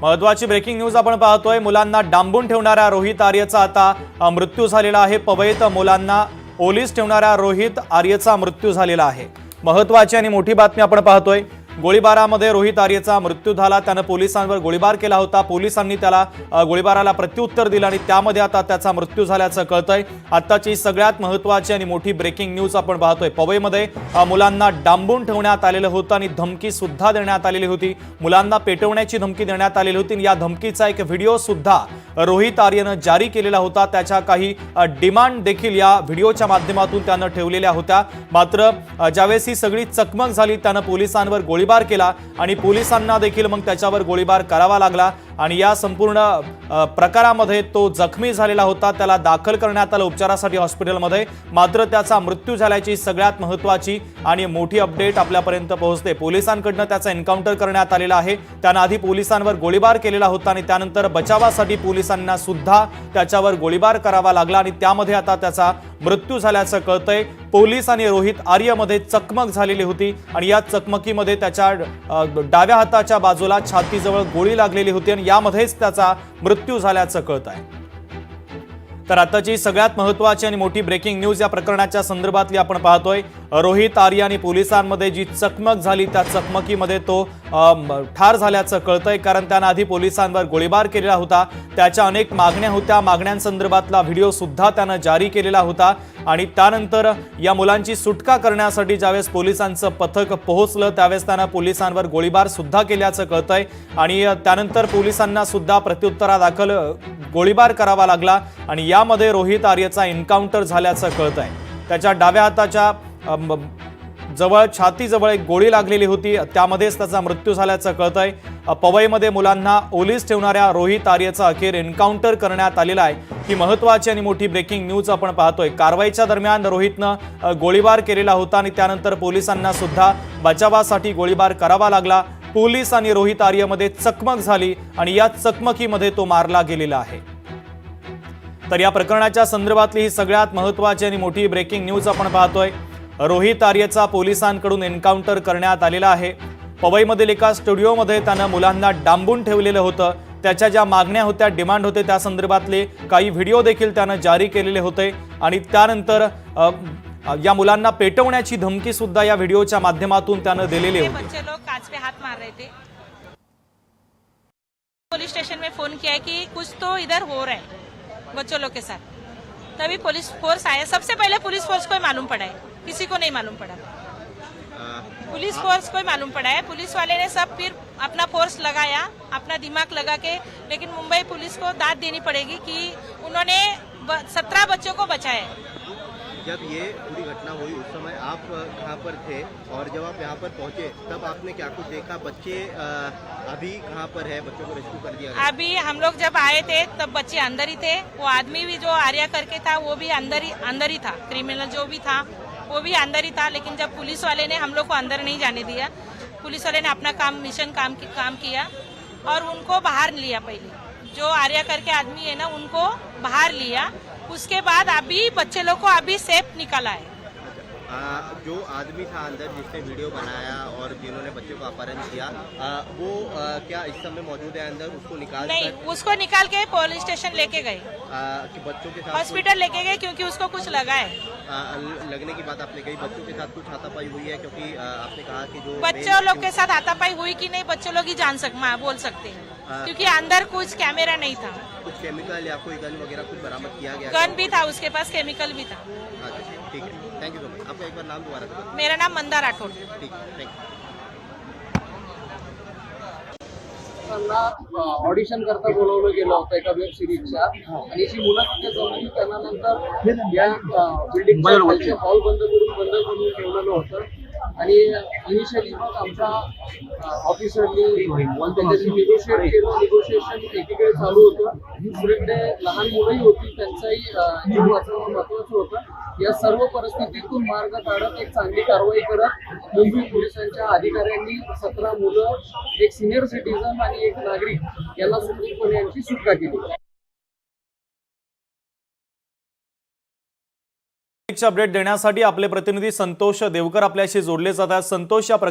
महत्त्वाची breaking news आपण पाहतोय। मुलांना डांबून ठेवणाऱ्या रोहित आर्यचा आता मृत्यू झालेला आहे। पवईत मुलांना ओलीस ठेवणाऱ्या रोहित आर्यचा मृत्यू झालेला आहे। महत्त्वाची आणि मोठी बातमी आपण पाहतोय। गोळीबारामध्ये रोहित आर्यचा मृत्यू झाला। त्याने पोलिसांवर गोळीबार केला होता। पोलिसांनी त्याला गोळीबाराला प्रत्युत्तर दिलं आणि त्यामध्ये आता त्याचा मृत्यू झाल्याचं कळतंय। आताची सगळ्यात महत्त्वाची आणि मोठी ब्रेकिंग न्यूज आपण पाहतोय। पवईमध्ये मुलांना डांबून ठेवण्यात आलेलं होतं आणि धमकी सुद्धा देण्यात आलेली होती। मुलांना पेटवण्याची धमकी देण्यात आलेली होती। या धमकीचा एक व्हिडिओ सुद्धा रोहित आर्यनं जारी केलेला होता। त्याच्या काही डिमांड देखील या व्हिडिओच्या माध्यमातून त्यानं ठेवलेल्या होत्या। मात्र ज्यावेळेस ही सगळी चकमक झाली त्यानं पोलिसांवर गोळीबार केला आणि पोलिसांना देखील मग त्याच्यावर गोळीबार करावा लागला आणि या संपूर्ण प्रकारामध्ये तो जखमी झालेला होता। त्याला दाखल करण्यात आलं उपचारासाठी हॉस्पिटलमध्ये। मात्र त्याचा मृत्यू झाल्याची सगळ्यात महत्त्वाची आणि मोठी अपडेट आपल्यापर्यंत पोहोचते। पोलिसांकडून त्याचा एन्काउंटर करण्यात आलेला आहे। त्यानं आधी पोलिसांवर गोळीबार केलेला होता आणि त्यानंतर बचावासाठी पोलिसांना सुद्धा त्याच्यावर गोळीबार करावा लागला आणि त्यामध्ये आता त्याचा मृत्यू झाल्याचं कळतंय। पोलीस आणि रोहित आर्यमध्ये चकमक झालेली होती आणि या चकमकीमध्ये त्याच्या डाव्या हाताच्या बाजूला छातीजवळ गोळी लागलेली होती आणि यामध्येच त्याचा मृत्यू झाल्याचं कळत आहे। तर आताची सगळ्यात महत्त्वाची आणि मोठी ब्रेकिंग न्यूज या प्रकरणाच्या संदर्भातली आपण पाहतोय। रोहित आर्य आणि पोलिसांमध्ये जी चकमक झाली त्या चकमकीमध्ये तो ठार झाल्याचं कळतंय, कारण त्यानं आधी पोलिसांवर गोळीबार केलेला होता। त्याच्या अनेक मागण्या होत्या। मागण्यांसंदर्भातला व्हिडिओ सुद्धा त्यानं जारी केलेला होता आणि त्यानंतर या मुलांची सुटका करण्यासाठी ज्यावेळेस पोलिसांचं पथक पोहोचलं त्यावेळेस त्यानं पोलिसांवर गोळीबार सुद्धा केल्याचं कळतंय आणि त्यानंतर पोलिसांना सुद्धा प्रत्युत्तरादाखल गोळीबार करावा लागला आणि यामध्ये रोहित आर्यचा एन्काउंटर झाल्याचं कळतंय। त्याच्या डाव्या हाताच्या जवळ छातीजवळ एक गोळी लागलेली होती, त्यामध्येच त्याचा मृत्यू झाल्याचं कळतंय। पवईमध्ये मुलांना ओलीस ठेवणाऱ्या रोहित आर्यचा अखेर एन्काउंटर करण्यात आलेला आहे। ही महत्त्वाची आणि मोठी ब्रेकिंग न्यूज आपण पाहतोय। कारवाईच्या दरम्यान रोहितनं गोळीबार केलेला होता आणि त्यानंतर पोलिसांना सुद्धा बचावासाठी गोळीबार करावा लागला। पोलीस आणि रोहित आर्यमध्ये चकमक झाली आणि या चकमकीमध्ये तो मारला गेलेला आहे। तर या प्रकरणाच्या संदर्भातली ही सगळ्यात महत्त्वाची आणि मोठी ब्रेकिंग न्यूज आपण पाहतोय। रोहित आर्यचा पोलिसांकडून एन्काउंटर करण्यात आलेला आहे। पवईमधील एका स्टुडिओमध्ये त्यानं मुलांना डांबून ठेवलेलं होतं। त्याच्या ज्या मागण्या होत्या, डिमांड होते, त्या संदर्भातले काही व्हिडिओ देखील त्यानं जारी केलेले होते आणि त्यानंतर या मुलांना पेटवण्याची धमकी सुद्धा या व्हिडिओच्या माध्यमातून त्यानं दिलेली होती। बच्चे लोग कांच पे हाथ मार रहे थे। पुलिस स्टेशन में फोन किया कि कुछ तो इधर हो रहा है बच्चों लोग के साथ। तभी पुलिस फोर्स आया। सबसे पहले पुलिस फोर्स को ही मालूम पड़ा है, किसी को नहीं मालूम पड़ा। पुलिस फोर्स को ही मालूम पड़ा है। पुलिस वाले ने सब फिर अपना फोर्स लगाया, अपना दिमाग लगा के, लेकिन मुंबई पुलिस को दाद देनी पड़ेगी कि उन्होंने 17 बच्चों को बचाया है। जब ये पूरी घटना हुई उस समय आप कहाँ पर थे और जब आप यहाँ पर पहुँचे तब आपने क्या कुछ देखा? बच्चे अभी कहाँ पर है? बच्चों को रेस्क्यू कर दिया गया? अभी हम लोग जब आए थे तब बच्चे अंदर ही थे। वो आदमी भी जो आर्या करके था वो भी अंदर ही था। क्रिमिनल जो भी था वो भी अंदर ही था। लेकिन जब पुलिस वाले ने हम लोग को अंदर नहीं जाने दिया, पुलिस वाले ने अपना मिशन काम किया और उनको बाहर लिया। पहले जो आर्या करके आदमी है ना उनको बाहर लिया। उसके बाद अभी बच्चे लोग को अभी सेफ निकाला है। जो आदमी था अंदर जिसने वीडियो बनाया और जिन्होंने बच्चे को अपहरण किया, वो क्या इस समय मौजूद है अंदर? उसको निकाल नहीं, उसको निकाल के पुलिस स्टेशन लेके गए कि बच्चों के साथ हॉस्पिटल लेके गए क्योंकि उसको कुछ लगा है। लगने की बात आपने कही। बच्चों के साथ कुछ हाथापाई हुई है? क्योंकि आपने कहा कि जो बच्चों लोग के साथ हाथापाई हुई कि नहीं बच्चों लोग ही बोल सकते हैं, क्योंकि अंदर कुछ कैमरा नहीं था। कुछ केमिकल या कोई गन वगैरह कुछ बरामद किया गया? गन भी था उसके पास, केमिकल भी था। ठीक है, थैंक यू सो मच। आपका एक बार नाम दोबारा बताओ। मेरा नाम मंदा राठौड़। ठीक है, थैंक यू। त्यांना ऑडिशन करता बोलवलं गेलं होतं एका वेब सिरीजच्या आणि जी मुलाखत जमली त्यांना नंतर या बिल्डिंगच्या हॉल बंद करून ठेवलेलं होतं आणि इनिशियली मग आमच्या ऑफिसरनी त्यांच्याशी निगोशिएशन एकीकडे चालू होतं। दुसरीकडे लहान मुलंही होती, त्यांचाही जीव वाचवणं महत्वाचं होतं। या सर्व परिस्थितीतून मार्ग काढत एक चांगली कारवाई करत मुंबई पोलिसांच्या अधिकाऱ्यांनी 17 मुलं, एक सिनियर सिटीजन आणि एक नागरिक यांना सुरक्षितपणे यांची सुटका केली। अपडेट देण्यासाठी आपले प्रतिनिधी संतोष देवकर आपल्याशी जोडले जातात। संतोष, या